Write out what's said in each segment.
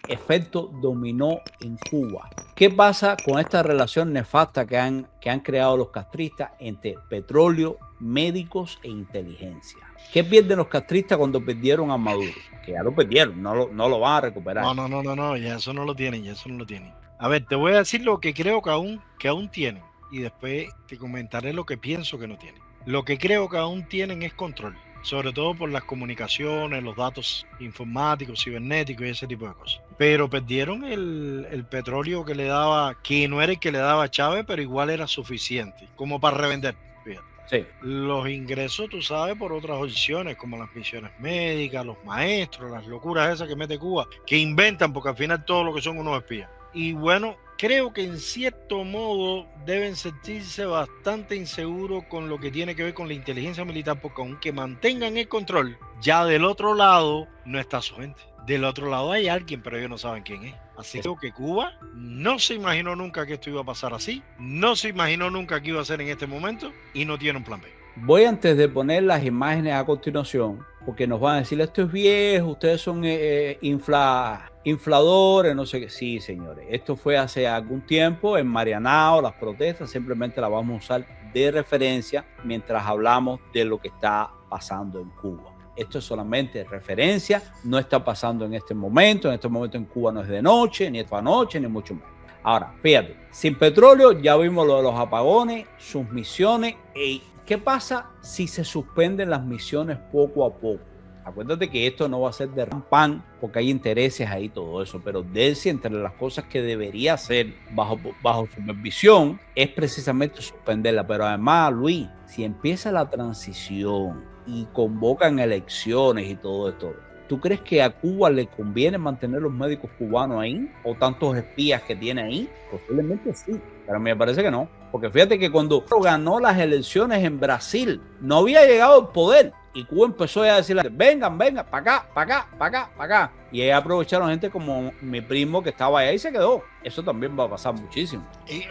efecto dominó en Cuba. ¿Qué pasa con esta relación nefasta que han creado los castristas entre petróleo, médicos e inteligencia? ¿Qué pierden los castristas cuando perdieron a Maduro? Que ya lo perdieron, no lo van a recuperar. No, ya eso no lo tienen, A ver, te voy a decir lo que creo que aún tienen y después te comentaré lo que pienso que no tienen. Lo que creo que aún tienen es control, sobre todo por las comunicaciones, los datos informáticos, cibernéticos y ese tipo de cosas. Pero perdieron el petróleo que no era el que le daba Chávez, pero igual era suficiente, como para revender. Fíjate. Sí. Los ingresos, tú sabes, por otras opciones, como las misiones médicas, los maestros, las locuras esas que mete Cuba, que inventan, porque al final todo lo que son unos espías. Y bueno, creo que en cierto modo deben sentirse bastante inseguros con lo que tiene que ver con la inteligencia militar, porque aunque mantengan el control, ya del otro lado no está su gente. Del otro lado hay alguien, pero ellos no saben quién es. Así que Cuba no se imaginó nunca que esto iba a pasar así, no se imaginó nunca que iba a ser en este momento y no tiene un plan B. Voy antes de poner las imágenes a continuación, porque nos van a decir, esto es viejo, ustedes son infladores, no sé qué. Sí, señores, esto fue hace algún tiempo en Marianao, las protestas, simplemente las vamos a usar de referencia mientras hablamos de lo que está pasando en Cuba. Esto es solamente referencia, no está pasando en este momento en Cuba no es de noche, ni esta noche, ni mucho menos. Ahora, fíjate, sin petróleo ya vimos lo de los apagones, sus misiones. ¿Qué pasa si se suspenden las misiones poco a poco? Acuérdate que esto no va a ser de pan, porque hay intereses ahí, todo eso, pero Delcy, entre las cosas que debería hacer bajo supervisión, es precisamente suspenderla. Pero además, Luis, si empieza la transición y convocan elecciones y todo esto, ¿tú crees que a Cuba le conviene mantener los médicos cubanos ahí? ¿O tantos espías que tiene ahí? Posiblemente sí, pero me parece que no. Porque fíjate que cuando ganó las elecciones en Brasil, no había llegado al poder. Y Cuba empezó a decirle, vengan, para acá. Y ahí aprovecharon gente como mi primo que estaba ahí y se quedó. Eso también va a pasar muchísimo. Y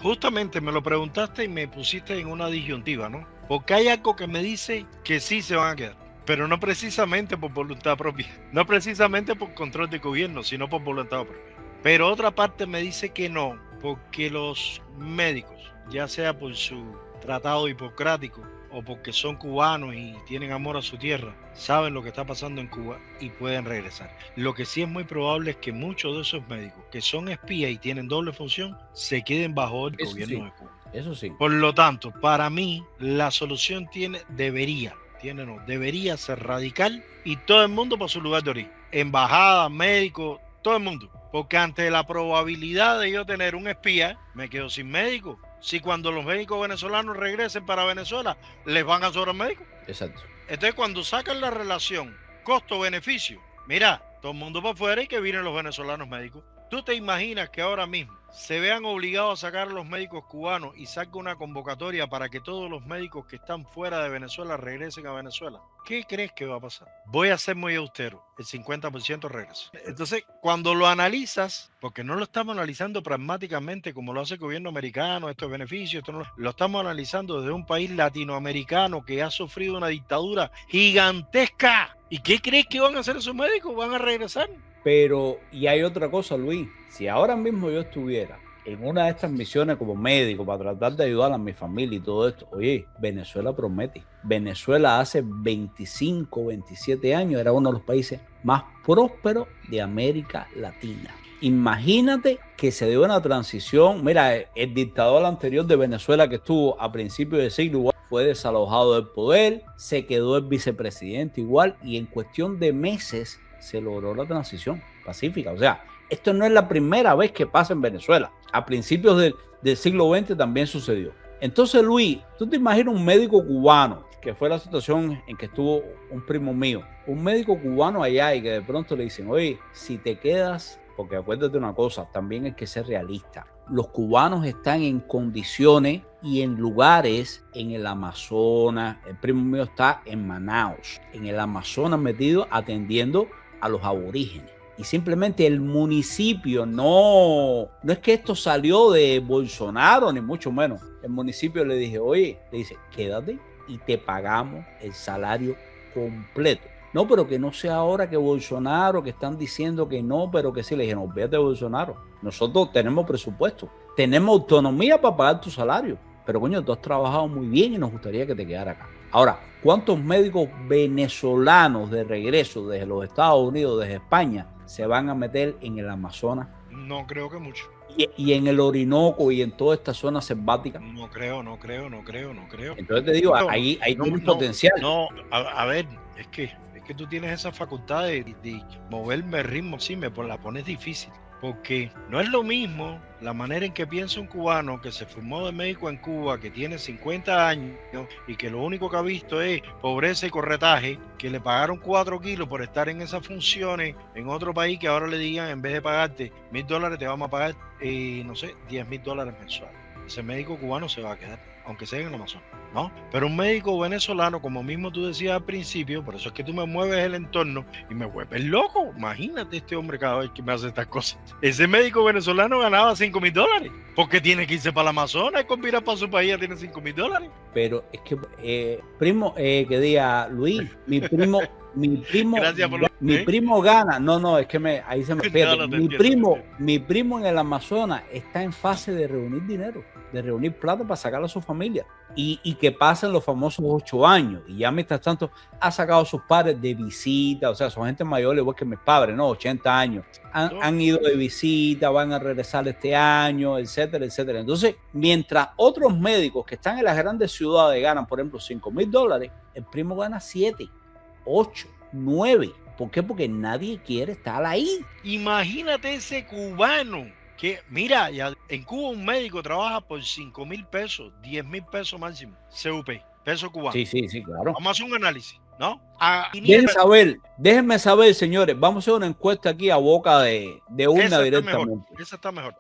justamente me lo preguntaste y me pusiste en una disyuntiva, ¿no? Porque hay algo que me dice que sí se van a quedar. Pero no precisamente por voluntad propia, no precisamente por control de gobierno, sino por voluntad propia. Pero otra parte me dice que no, porque los médicos, ya sea por su tratado hipocrático o porque son cubanos y tienen amor a su tierra, saben lo que está pasando en Cuba y pueden regresar. Lo que sí es muy probable es que muchos de esos médicos que son espías y tienen doble función, se queden bajo el gobierno de Cuba. Eso sí. Por lo tanto, para mí, la solución debería ser radical y todo el mundo para su lugar de origen. Embajada, médico, todo el mundo. Porque ante la probabilidad de yo tener un espía, me quedo sin médico. Si cuando los médicos venezolanos regresen para Venezuela, les van a sobrar médicos. Exacto. Entonces, cuando sacan la relación costo-beneficio, mira, todo el mundo para afuera y que vienen los venezolanos médicos. ¿Tú te imaginas que ahora mismo se vean obligados a sacar a los médicos cubanos y salga una convocatoria para que todos los médicos que están fuera de Venezuela regresen a Venezuela? ¿Qué crees que va a pasar? Voy a ser muy austero, el 50% regresa. Entonces, cuando lo analizas, porque no lo estamos analizando pragmáticamente como lo hace el gobierno americano, estos beneficios, lo estamos analizando desde un país latinoamericano que ha sufrido una dictadura gigantesca. ¿Y qué crees que van a hacer esos médicos? ¿Van a regresar? Pero, y hay otra cosa, Luis, si ahora mismo yo estuviera en una de estas misiones como médico para tratar de ayudar a mi familia y todo esto, oye, Venezuela promete. Venezuela hace 25, 27 años era uno de los países más prósperos de América Latina. Imagínate que se dio una transición. Mira, el dictador anterior de Venezuela que estuvo a principios de siglo igual fue desalojado del poder, se quedó el vicepresidente igual y en cuestión de meses se logró la transición pacífica. O sea, esto no es la primera vez que pasa en Venezuela. A principios del siglo XX también sucedió. Entonces, Luis, ¿tú te imaginas un médico cubano, que fue la situación en que estuvo un primo mío, un médico cubano allá y que de pronto le dicen, oye, si te quedas, porque acuérdate una cosa, también hay que ser realista. Los cubanos están en condiciones y en lugares en el Amazonas. El primo mío está en Manaus, en el Amazonas metido atendiendo a los aborígenes. Y simplemente el municipio, no es que esto salió de Bolsonaro, ni mucho menos. El municipio le dice, quédate y te pagamos el salario completo. No, pero que no sea ahora que Bolsonaro, que están diciendo que no, pero que sí. Le dije, no, olvídate de Bolsonaro. Nosotros tenemos presupuesto, tenemos autonomía para pagar tu salario. Pero coño, tú has trabajado muy bien y nos gustaría que te quedara acá. Ahora, ¿cuántos médicos venezolanos de regreso desde los Estados Unidos, desde España, se van a meter en el Amazonas? No creo que mucho. Y en el Orinoco y en toda esta zona selvática. No creo. Entonces te digo, ahí tiene un potencial. No, a ver, es que tú tienes esa facultad de moverme el ritmo, sí, la pones difícil. Porque no es lo mismo la manera en que piensa un cubano que se formó de médico en Cuba, que tiene 50 años y que lo único que ha visto es pobreza y corretaje, que le pagaron 4 kilos por estar en esas funciones en otro país, que ahora le digan, en vez de pagarte $1,000, te vamos a pagar, no sé, $10,000 mensuales. Ese médico cubano se va a quedar, aunque sea en el Amazonas, ¿no? Pero un médico venezolano, como mismo tú decías al principio, por eso es que tú me mueves el entorno y me vuelves loco. Imagínate este hombre cada vez que me hace estas cosas. Ese médico venezolano ganaba $5,000 porque tiene que irse para el Amazonas y convirar para su país, ya tiene $5,000. Pero es que, primo, que diga Luis, mi primo gana. No, es que ahí se me pierde. Mi primo en el Amazonas está en fase de reunir dinero, de reunir plata para sacar a su familia y que pasen los famosos 8 años. Y ya mientras tanto ha sacado a sus padres de visita, o sea, son gente mayor, igual que mis padres, ¿no? 80 años. Han ido de visita, van a regresar este año, etcétera, etcétera. Entonces, mientras otros médicos que están en las grandes ciudades ganan, por ejemplo, $5,000, el primo gana 7, 8, 9. ¿Por qué? Porque nadie quiere estar ahí. Imagínate ese cubano que, mira, ya en Cuba un médico trabaja por $5,000, $10,000 máximo, CUP, peso cubano. Sí, claro. Vamos a hacer un análisis, ¿no? Déjenme saber, señores, vamos a hacer una encuesta aquí a boca de urna directamente. Esa está mejor.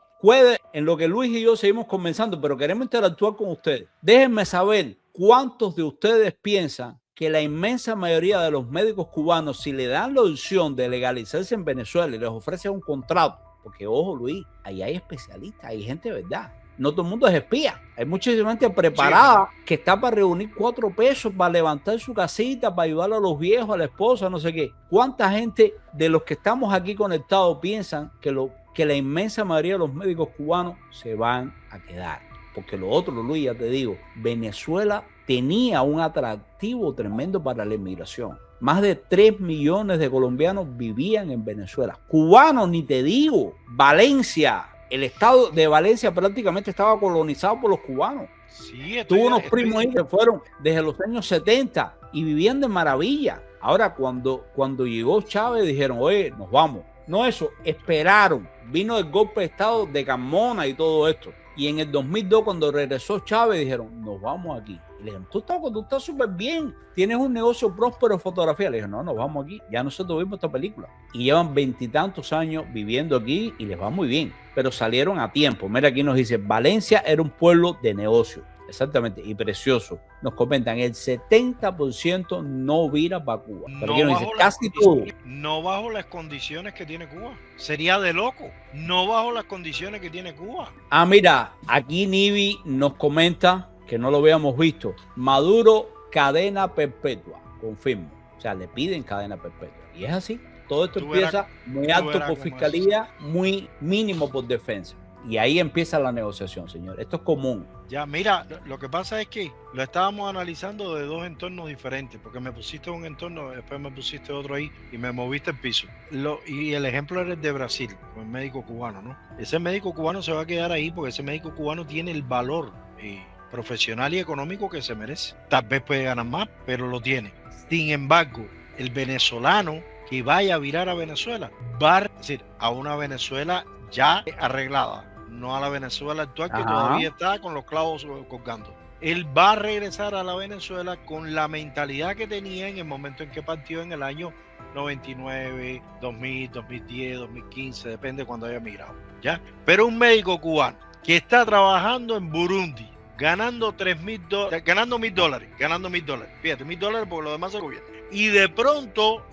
En lo que Luis y yo seguimos comenzando, pero queremos interactuar con ustedes. Déjenme saber cuántos de ustedes piensan que la inmensa mayoría de los médicos cubanos, si le dan la opción de legalizarse en Venezuela y les ofrecen un contrato, porque ojo Luis, ahí hay especialistas, hay gente de verdad. No todo el mundo es espía. Hay muchísima gente preparada que está para reunir 4 pesos, para levantar su casita, para ayudar a los viejos, a la esposa, no sé qué. ¿Cuánta gente de los que estamos aquí conectados piensan que la inmensa mayoría de los médicos cubanos se van a quedar? Porque lo otro, Luis, ya te digo, Venezuela tenía un atractivo tremendo para la inmigración. Más de 3 millones de colombianos vivían en Venezuela. Cubanos, ni te digo. Valencia, el estado de Valencia prácticamente estaba colonizado por los cubanos. Sí, tuvo unos primos ahí que fueron desde los años 70 y vivían de maravilla. Ahora, cuando llegó Chávez, dijeron, oye, nos vamos. No eso, esperaron. Vino el golpe de estado de Carmona y todo esto. Y en el 2002, cuando regresó Chávez, dijeron, nos vamos aquí. Y le dijeron, tú estás súper bien, tienes un negocio próspero de fotografía. Le dijeron, no, nos vamos aquí, ya nosotros vimos esta película. Y llevan 20 y tantos años viviendo aquí y les va muy bien. Pero salieron a tiempo. Mira, aquí nos dice, Valencia era un pueblo de negocio. Exactamente, y precioso. Nos comentan, el 70% no vira para Cuba. Pero aquí nos dice, casi todo. No bajo las condiciones que tiene Cuba. Sería de loco. No bajo las condiciones que tiene Cuba. Ah, mira, aquí Nivi nos comenta, que no lo habíamos visto, Maduro, cadena perpetua. Confirmo. O sea, le piden cadena perpetua. Y es así. Todo esto empieza muy alto por fiscalía, muy mínimo por defensa. Y ahí empieza la negociación, señor. Esto es común. Ya, mira, lo que pasa es que lo estábamos analizando de 2 entornos diferentes, porque me pusiste un entorno, después me pusiste otro ahí y me moviste el piso. Y el ejemplo era el de Brasil, con el médico cubano, ¿no? Ese médico cubano se va a quedar ahí porque ese médico cubano tiene el valor profesional y económico que se merece. Tal vez puede ganar más, pero lo tiene. Sin embargo, el venezolano que vaya a virar a Venezuela va a decir a una Venezuela ya arreglada, no a la Venezuela actual que todavía está con los clavos colgando. Él va a regresar a la Venezuela con la mentalidad que tenía en el momento en que partió en el año 99, 2000, 2010, 2015, depende de cuando haya migrado, ¿ya? Pero un médico cubano que está trabajando en Burundi, ganando $1,000, ganando $1,000, fíjate, $1,000 porque lo demás se gobierna. Y de pronto,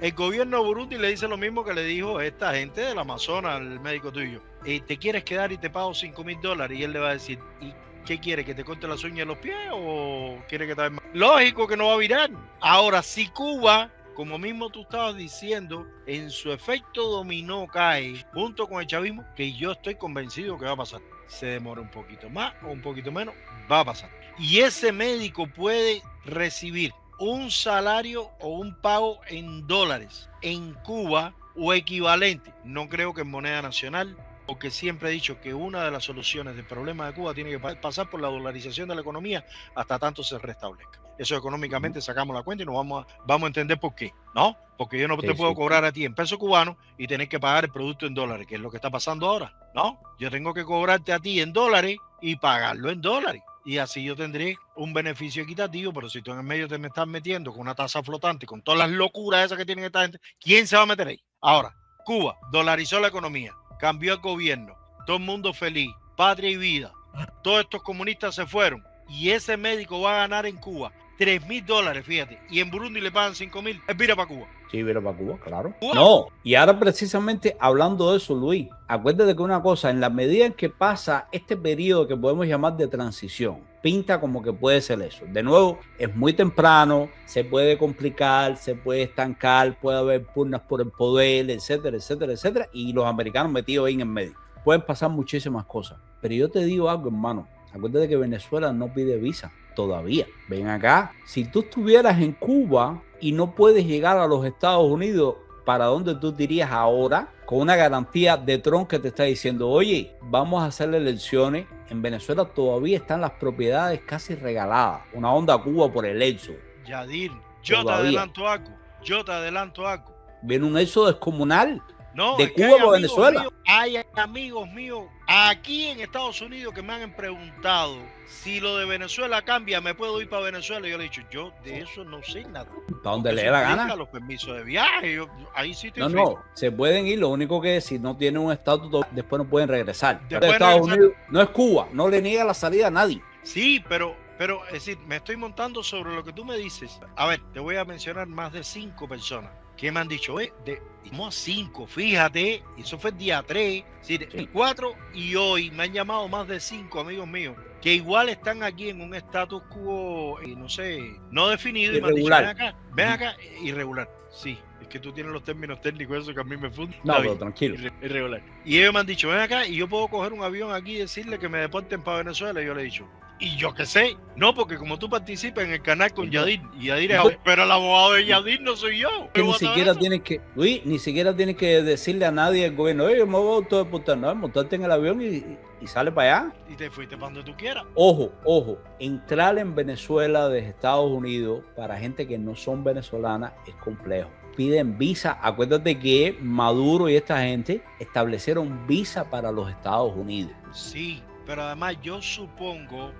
el gobierno de Burundi le dice lo mismo que le dijo esta gente del Amazonas, el médico tuyo. Te quieres quedar y te pago $5,000. Y él le va a decir, ¿y ¿Qué quiere? ¿Que te corte las uñas de los pies o quiere que te... Lógico que no va a virar. Ahora, si Cuba, como mismo tú estabas diciendo, en su efecto dominó cae junto con el chavismo, que yo estoy convencido que va a pasar. Se demora un poquito más o un poquito menos, va a pasar. Y ese médico puede recibir un salario o un pago en dólares en Cuba o equivalente. No creo que en moneda nacional, porque siempre he dicho que una de las soluciones del problema de Cuba tiene que pasar por la dolarización de la economía hasta tanto se restablezca. Eso económicamente sacamos la cuenta y nos vamos a entender por qué, ¿no? Porque yo no te puedo cobrar a ti en pesos cubanos y tener que pagar el producto en dólares, que es lo que está pasando ahora, ¿no? Yo tengo que cobrarte a ti en dólares y pagarlo en dólares. Y así yo tendré un beneficio equitativo, pero si tú en el medio te me estás metiendo con una tasa flotante, con todas las locuras esas que tienen esta gente, ¿quién se va a meter ahí? Ahora, Cuba dolarizó la economía, cambió el gobierno, todo el mundo feliz, patria y vida. Todos estos comunistas se fueron y ese médico va a ganar en Cuba $3,000, fíjate, y en Burundi le pagan 5,000, él vira para Cuba. Sí, vira para Cuba, claro. Cuba. No, y ahora precisamente hablando de eso, Luis, acuérdate que una cosa, en la medida en que pasa este periodo que podemos llamar de transición, pinta como que puede ser eso. De nuevo, es muy temprano, se puede complicar, se puede estancar, puede haber pugnas por el poder, etcétera, etcétera, etcétera, y los americanos metidos ahí en el medio. Pueden pasar muchísimas cosas, pero yo te digo algo, hermano, acuérdate que Venezuela no pide visa todavía. Ven acá, si tú estuvieras en Cuba y no puedes llegar a los Estados Unidos, ¿para dónde tú te irías ahora? Con una garantía de Trump que te está diciendo, oye, vamos a hacer elecciones. En Venezuela todavía están las propiedades casi regaladas. Una onda a Cuba por el éxodo. Yadir, yo te adelanto algo. Viene un éxodo descomunal. No, de Cuba a Venezuela. Hay amigos míos aquí en Estados Unidos que me han preguntado si lo de Venezuela cambia, ¿me puedo ir para Venezuela? Y yo le he dicho, yo de eso no sé nada. ¿Para donde le dé la gana? Los permisos de viaje, ahí sí estoy No, se pueden ir, lo único que si no tienen un estatus, después no pueden regresar. Estados Unidos no es Cuba, no le niega la salida a nadie. Sí, pero es decir, me estoy montando sobre lo que tú me dices. A ver, te voy a mencionar más de 5 personas que me han dicho, dimos a 5, fíjate, eso fue el día 3, el 4 y hoy me han llamado más de 5 amigos míos que igual están aquí en un status quo, no sé, no definido irregular. Y me han dicho, ven acá, irregular, sí. Es que tú tienes los términos técnicos, eso que a mí me funde. No, pero tranquilo. Irregular. Y ellos me han dicho, ven acá y yo puedo coger un avión aquí y decirle que me deporten para Venezuela. Y yo le he dicho, y yo qué sé, no, porque como tú participas en el canal con Yadir, y Yadir es abogado, pero el abogado de Yadir no soy yo. Que ni siquiera tienes que, Luis, ni siquiera tienes que decirle a nadie del gobierno, oye, yo me voy a autodeportar, no, montarte en el avión y sale para allá. Y te fuiste para donde tú quieras. Ojo, entrar en Venezuela desde Estados Unidos para gente que no son venezolanas es complejo. Piden visa, acuérdate que Maduro y esta gente establecieron visa para los Estados Unidos. Sí, pero además yo supongo,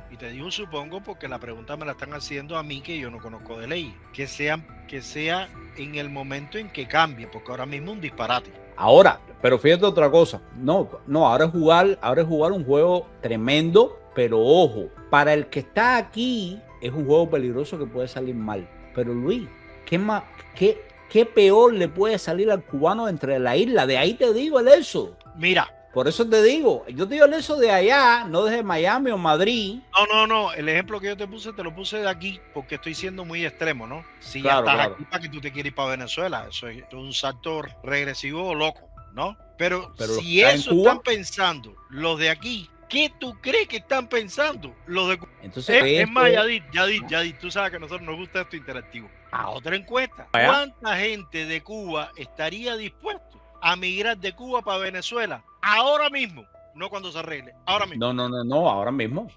y te digo supongo porque la pregunta me la están haciendo a mí que yo no conozco de ley, que sea en el momento en que cambie, porque ahora mismo es un disparate. Ahora, pero fíjate otra cosa, no, ahora es jugar un juego tremendo, pero ojo, para el que está aquí es un juego peligroso que puede salir mal. Pero Luis, ¿qué peor le puede salir al cubano entre la isla? De ahí te digo el éxodo. Mira. Por eso te digo, yo te digo el éxodo de allá, no desde Miami o Madrid. No, el ejemplo que yo te lo puse de aquí porque estoy siendo muy extremo, ¿no? Si claro, ya estás aquí para que tú te quieres ir para Venezuela, eso es un salto regresivo loco, ¿no? Pero si eso están pensando los de aquí, ¿qué tú crees que están pensando los de Cuba? Entonces, es más, Yadir, tú sabes que a nosotros nos gusta esto interactivo. A otra encuesta, ¿cuánta gente de Cuba estaría dispuesto a migrar de Cuba para Venezuela ahora mismo? No cuando se arregle, ahora mismo. No, ahora mismo.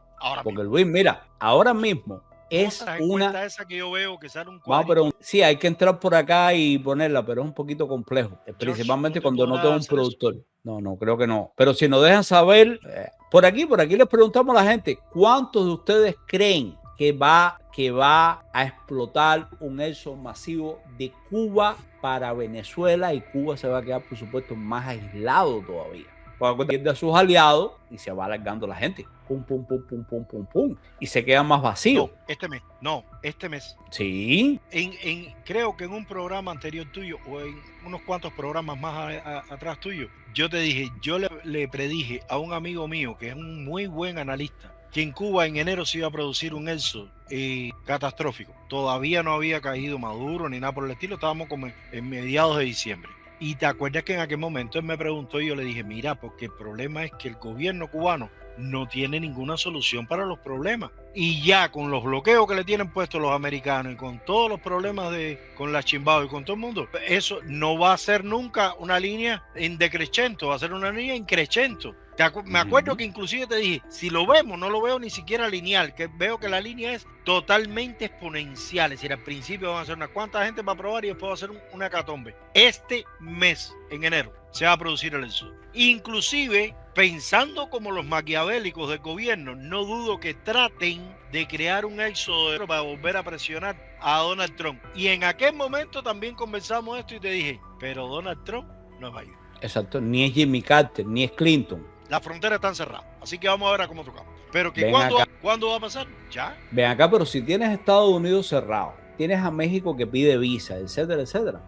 Porque mismo. Luis, mira, ahora mismo es una esa que yo veo que sale un cuadrito. Pero sí, hay que entrar por acá y ponerla, pero es un poquito complejo, principalmente cuando no tengo un productor. Eso. No, creo que no. Pero si nos dejan saber, por aquí les preguntamos a la gente, ¿cuántos de ustedes creen que va a explotar un éxodo masivo de Cuba para Venezuela y Cuba se va a quedar, por supuesto, más aislado todavía? Porque pierde a sus aliados y se va alargando la gente. pum, pum, pum, pum, pum, pum, pum, y se queda más vacío. No, este mes. Sí. Creo que en un programa anterior tuyo o en unos cuantos programas más atrás tuyo, yo te dije, yo le predije a un amigo mío que es un muy buen analista que en Cuba en enero se iba a producir un éxodo catastrófico. Todavía no había caído Maduro ni nada por el estilo, estábamos como en mediados de diciembre. Y te acuerdas que en aquel momento él me preguntó y yo le dije, mira, porque el problema es que el gobierno cubano no tiene ninguna solución para los problemas. Y ya con los bloqueos que le tienen puestos los americanos y con todos los problemas con la Chimbao y con todo el mundo, eso no va a ser nunca una línea en decreciento, va a ser una línea en crecento. Me acuerdo que inclusive te dije, si lo vemos, no lo veo ni siquiera lineal, que veo que la línea es totalmente exponencial. Es decir, al principio van a ser unas cuantas gente para probar y después va a ser una hecatombe. Este mes, en enero, se va a producir el éxodo. Inclusive, pensando como los maquiavélicos del gobierno, no dudo que traten de crear un éxodo para volver a presionar a Donald Trump. Y en aquel momento también conversamos esto y te dije, pero Donald Trump no va a ir. Exacto, ni es Jimmy Carter, ni es Clinton. Las fronteras están cerradas, así que vamos a ver a cómo tocamos. Pero que ¿cuándo va a pasar? Ya. Ven acá, pero si tienes Estados Unidos cerrado, tienes a México que pide visa, etcétera, etcétera,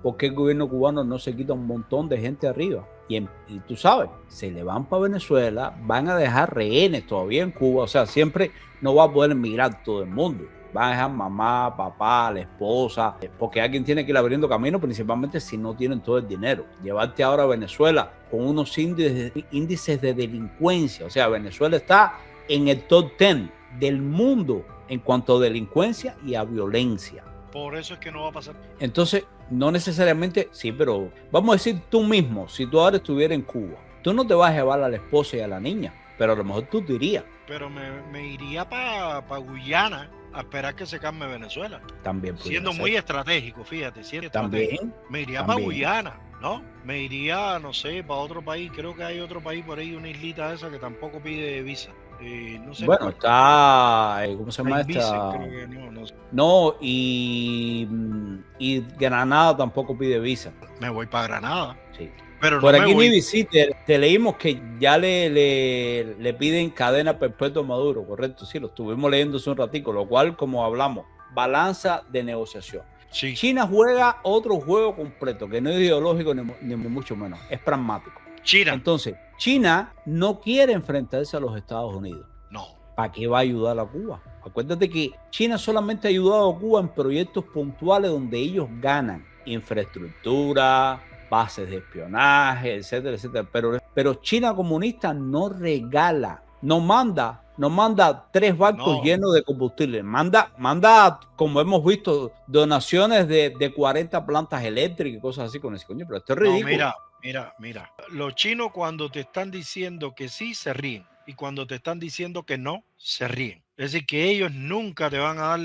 ¿por qué el gobierno cubano no se quita un montón de gente arriba? Y tú sabes, se le van para Venezuela, van a dejar rehenes todavía en Cuba, o sea, siempre no va a poder emigrar todo el mundo. Van a dejar mamá, papá, la esposa, porque alguien tiene que ir abriendo camino, principalmente si no tienen todo el dinero. Llevarte ahora a Venezuela con unos índices de delincuencia, o sea, Venezuela está en el top 10 del mundo en cuanto a delincuencia y a violencia. Por eso es que no va a pasar. Entonces, no necesariamente, sí, pero vamos a decir tú mismo, si tú ahora estuvieras en Cuba, tú no te vas a llevar a la esposa y a la niña, pero a lo mejor tú te irías. Pero me iría para Guyana a esperar que se calme Venezuela. También. Siendo muy estratégico, fíjate. También. Me iría para Guyana, ¿no? Me iría, no sé, para otro país. Creo que hay otro país por ahí, una islita esa que tampoco pide visa. No sé. Bueno, está, ¿cómo se llama esta? Creo que no sé. No, y Granada tampoco pide visa. Me voy para Granada. Sí. Pero por no aquí ni visite, te leímos que ya le piden cadena perpetua a Maduro, correcto, sí, lo estuvimos leyendo hace un ratico, lo cual, como hablamos, balanza de negociación. Sí. China juega otro juego completo, que no es ideológico ni mucho menos, es pragmático. China. Entonces, China no quiere enfrentarse a los Estados Unidos. No. ¿Para qué va a ayudar a Cuba? Acuérdate que China solamente ha ayudado a Cuba en proyectos puntuales donde ellos ganan infraestructura, bases de espionaje, etcétera, etcétera. Pero China comunista no regala, no manda 3 barcos llenos de combustible. Manda, como hemos visto, donaciones de 40 plantas eléctricas y cosas así con ese coño. Pero esto es ridículo. No, mira. Los chinos cuando te están diciendo que sí, se ríen. Y cuando te están diciendo que no, se ríen. Es decir, que ellos nunca te van a dar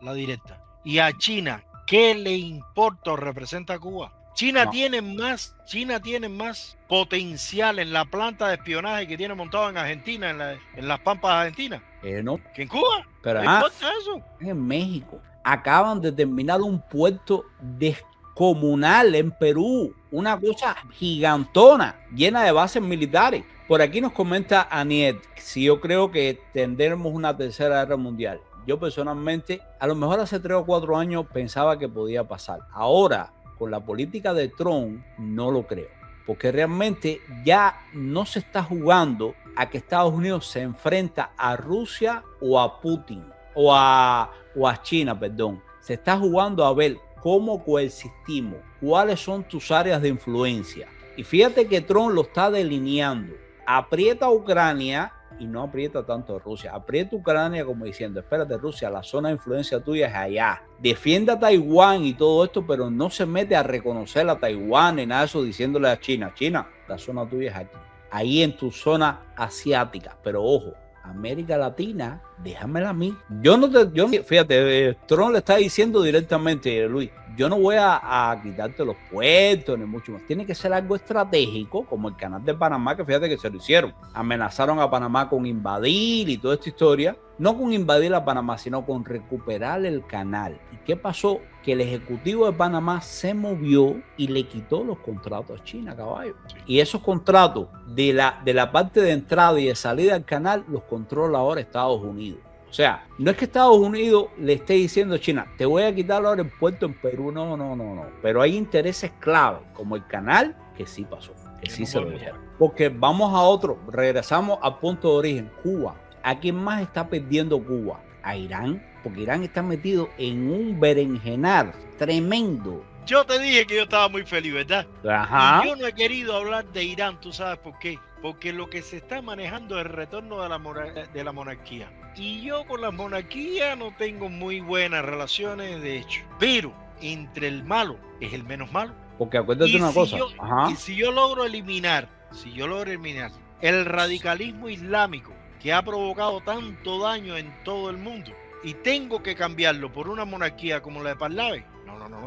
la directa. Y a China, ¿qué le importa o representa a Cuba? China tiene más potencial en la planta de espionaje que tiene montado en Argentina, en las pampas argentinas, no. que en Cuba. Pero ¿No importa eso? En México acaban de terminar un puerto descomunal en Perú, una cosa gigantona, llena de bases militares. Por aquí nos comenta Aniet, si yo creo que tendremos una tercera guerra mundial. Yo personalmente, a lo mejor hace 3 o 4 años pensaba que podía pasar. Ahora, con la política de Trump, no lo creo. Porque realmente ya no se está jugando a que Estados Unidos se enfrenta a Rusia o a Putin, o a China, perdón. Se está jugando a ver cómo coexistimos, cuáles son tus áreas de influencia. Y fíjate que Trump lo está delineando. Aprieta a Ucrania y no aprieta tanto a Rusia. Aprieta a Ucrania como diciendo, espérate Rusia, la zona de influencia tuya es allá. Defiende a Taiwán y todo esto, pero no se mete a reconocer a Taiwán ni nada de eso diciéndole a China, la zona tuya es aquí. Ahí en tu zona asiática. Pero ojo, América Latina, déjamela a mí. Fíjate, Trump le está diciendo directamente, Luis, yo no voy a quitarte los puertos ni mucho más. Tiene que ser algo estratégico, como el canal de Panamá, que fíjate que se lo hicieron. Amenazaron a Panamá con invadir y toda esta historia. no con invadir a Panamá, sino con recuperar el canal. ¿Y qué pasó? Que el ejecutivo de Panamá se movió y le quitó los contratos a China, caballo. Sí. Y esos contratos de la parte de entrada y de salida del canal los controla ahora Estados Unidos. O sea, no es que Estados Unidos le esté diciendo a China, te voy a quitar ahora el puerto en Perú. No. Pero hay intereses clave, como el canal, que sí pasó, que sí se lo dijeron. Porque vamos a otro, regresamos al punto de origen, Cuba. ¿A quién más está perdiendo Cuba? A Irán, porque Irán está metido en un berenjenar tremendo. Yo te dije que yo estaba muy feliz, ¿verdad? Ajá. Y yo no he querido hablar de Irán, ¿tú sabes por qué? Porque lo que se está manejando es el retorno de la monarquía. Y yo con la monarquía no tengo muy buenas relaciones, de hecho. Pero entre el malo es el menos malo. Porque acuérdate una cosa. Y si yo logro eliminar el radicalismo islámico que ha provocado tanto daño en todo el mundo y tengo que cambiarlo por una monarquía como la de Pahlavi,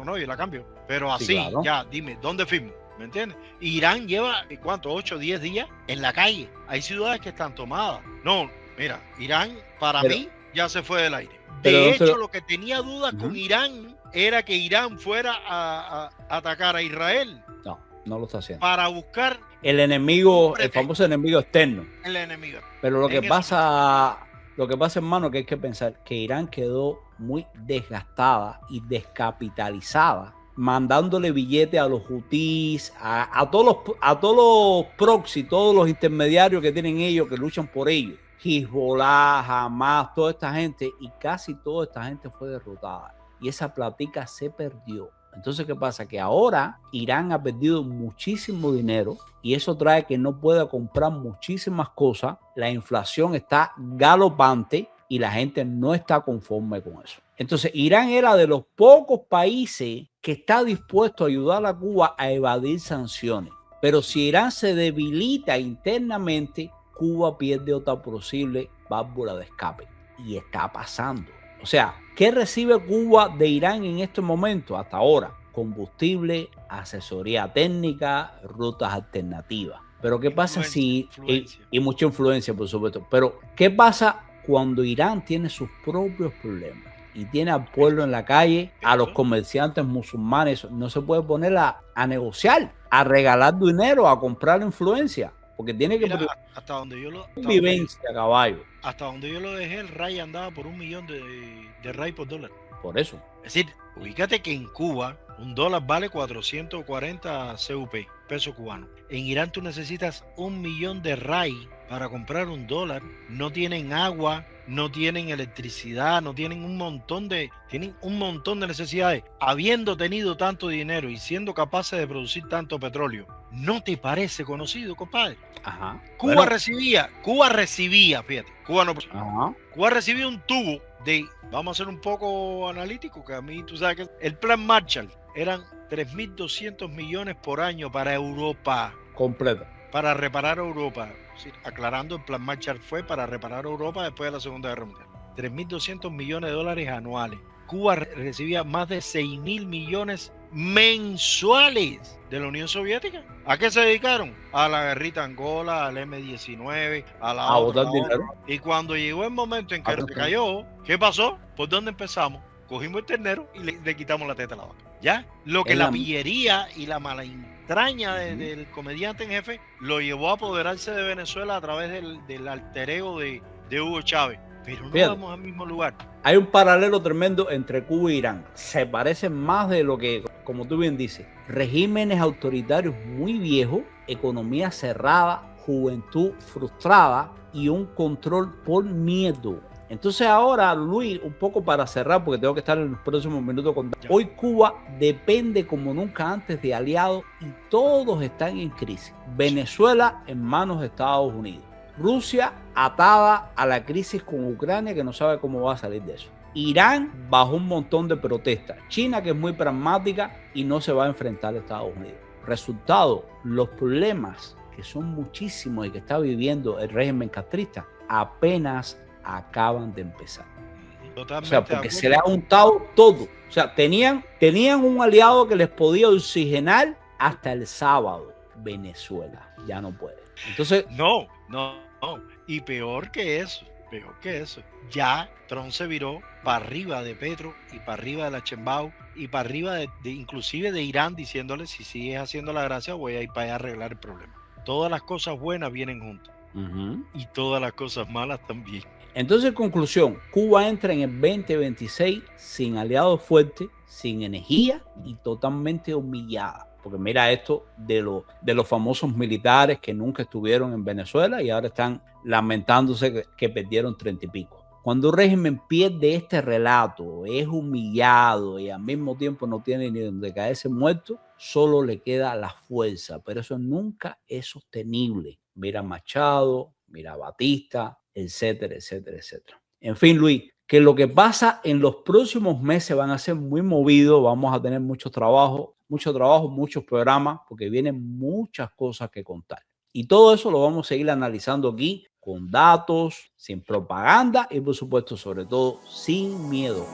no, yo la cambio. Pero así, sí, claro. Ya, dime, ¿dónde firmo? ¿Me entiendes? Irán lleva, ¿cuánto? 8 o 10 días en la calle. Hay ciudades que están tomadas. No, mira, Irán para mí ya se fue del aire. De hecho, lo que tenía dudas con Irán era que Irán fuera a atacar a Israel. No lo está haciendo. Para buscar el enemigo, el famoso enemigo externo. El enemigo. Pero lo que pasa, hermano, que hay que pensar que Irán quedó muy desgastada y descapitalizada, mandándole billetes a los hutíes, a todos los proxy, todos los intermediarios que tienen ellos, que luchan por ellos. Hezbollah, Hamas, toda esta gente, y casi toda esta gente fue derrotada. Y esa platica se perdió. Entonces, ¿qué pasa? Que ahora Irán ha perdido muchísimo dinero y eso trae que no pueda comprar muchísimas cosas. La inflación está galopante y la gente no está conforme con eso. Entonces, Irán era de los pocos países que está dispuesto a ayudar a Cuba a evadir sanciones. Pero si Irán se debilita internamente, Cuba pierde otra posible válvula de escape. Y está pasando. O sea, ¿qué recibe Cuba de Irán en este momento? Hasta ahora, combustible, asesoría técnica, rutas alternativas. Pero ¿qué pasa si... Y mucha influencia, por supuesto. Pero ¿qué pasa cuando Irán tiene sus propios problemas? Y tiene al pueblo en la calle, a los comerciantes musulmanes. No se puede poner a negociar, a regalar dinero, a comprar influencia. Porque tiene que... Mira, hasta donde yo lo... Vivencia, caballo. Hasta donde yo lo dejé, el RAI andaba por $1 millón de RAI por dólar. Por eso. Es decir, ubícate que en Cuba un dólar vale 440 CUP, pesos cubanos. En Irán tú necesitas 1 millón de RAI para comprar un dólar. No tienen agua, no tienen electricidad, no tienen tienen un montón de necesidades. Habiendo tenido tanto dinero y siendo capaces de producir tanto petróleo, ¿no te parece conocido, compadre? Ajá. Cuba recibía, fíjate, Cuba recibía un tubo de, vamos a ser un poco analítico, que a mí tú sabes que el plan Marshall eran 3.200 millones por año para Europa. Completo. Para reparar Europa. Sí, aclarando, el plan Marshall fue para reparar Europa después de la Segunda Guerra Mundial. 3.200 millones de dólares anuales. Cuba recibía más de 6.000 millones mensuales de la Unión Soviética. ¿A qué se dedicaron? A la guerrita Angola, al M-19, a la otra. Y cuando llegó el momento en que cayó, ¿qué pasó? ¿Por dónde empezamos? Cogimos el ternero y le quitamos la teta a la vaca. ¿Ya? Lo que la pillería y la mala entraña del comediante en jefe lo llevó a apoderarse de Venezuela a través del alter ego de Hugo Chávez. Pero no vamos al mismo lugar. Hay un paralelo tremendo entre Cuba e Irán. Se parecen más de lo que, como tú bien dices, regímenes autoritarios muy viejos, economía cerrada, juventud frustrada y un control por miedo. Entonces ahora, Luis, un poco para cerrar, porque tengo que estar en los próximos minutos con... Hoy Cuba depende como nunca antes de aliados y todos están en crisis. Venezuela en manos de Estados Unidos. Rusia atada a la crisis con Ucrania, que no sabe cómo va a salir de eso. Irán bajo un montón de protestas. China, que es muy pragmática y no se va a enfrentar a Estados Unidos. Resultado, los problemas, que son muchísimos y que está viviendo el régimen castrista, apenas acaban de empezar. Totalmente. O sea, porque se le ha juntado todo. O sea, tenían un aliado que les podía oxigenar hasta el sábado. Venezuela ya no puede. Entonces, no. Y peor que eso, Peor que eso. Ya Trump se viró para arriba de Petro y para arriba de la Chembao y para arriba inclusive de Irán, diciéndole, si sigues haciendo la gracia voy a ir para allá a arreglar el problema. Todas las cosas buenas vienen juntas. Y todas las cosas malas también. Entonces, conclusión, Cuba entra en el 2026 sin aliados fuertes, sin energía y totalmente humillada. Porque mira esto de los famosos militares que nunca estuvieron en Venezuela y ahora están lamentándose que perdieron 30 y pico. Cuando un régimen pierde este relato, es humillado y al mismo tiempo no tiene ni donde caerse muerto, solo le queda la fuerza, pero eso nunca es sostenible. Mira Machado, mira Batista, etcétera, etcétera, etcétera. En fin, Luis, que lo que pasa en los próximos meses van a ser muy movidos, vamos a tener mucho trabajo, muchos programas, porque vienen muchas cosas que contar. Y todo eso lo vamos a seguir analizando aquí con datos, sin propaganda y por supuesto, sobre todo, sin miedo.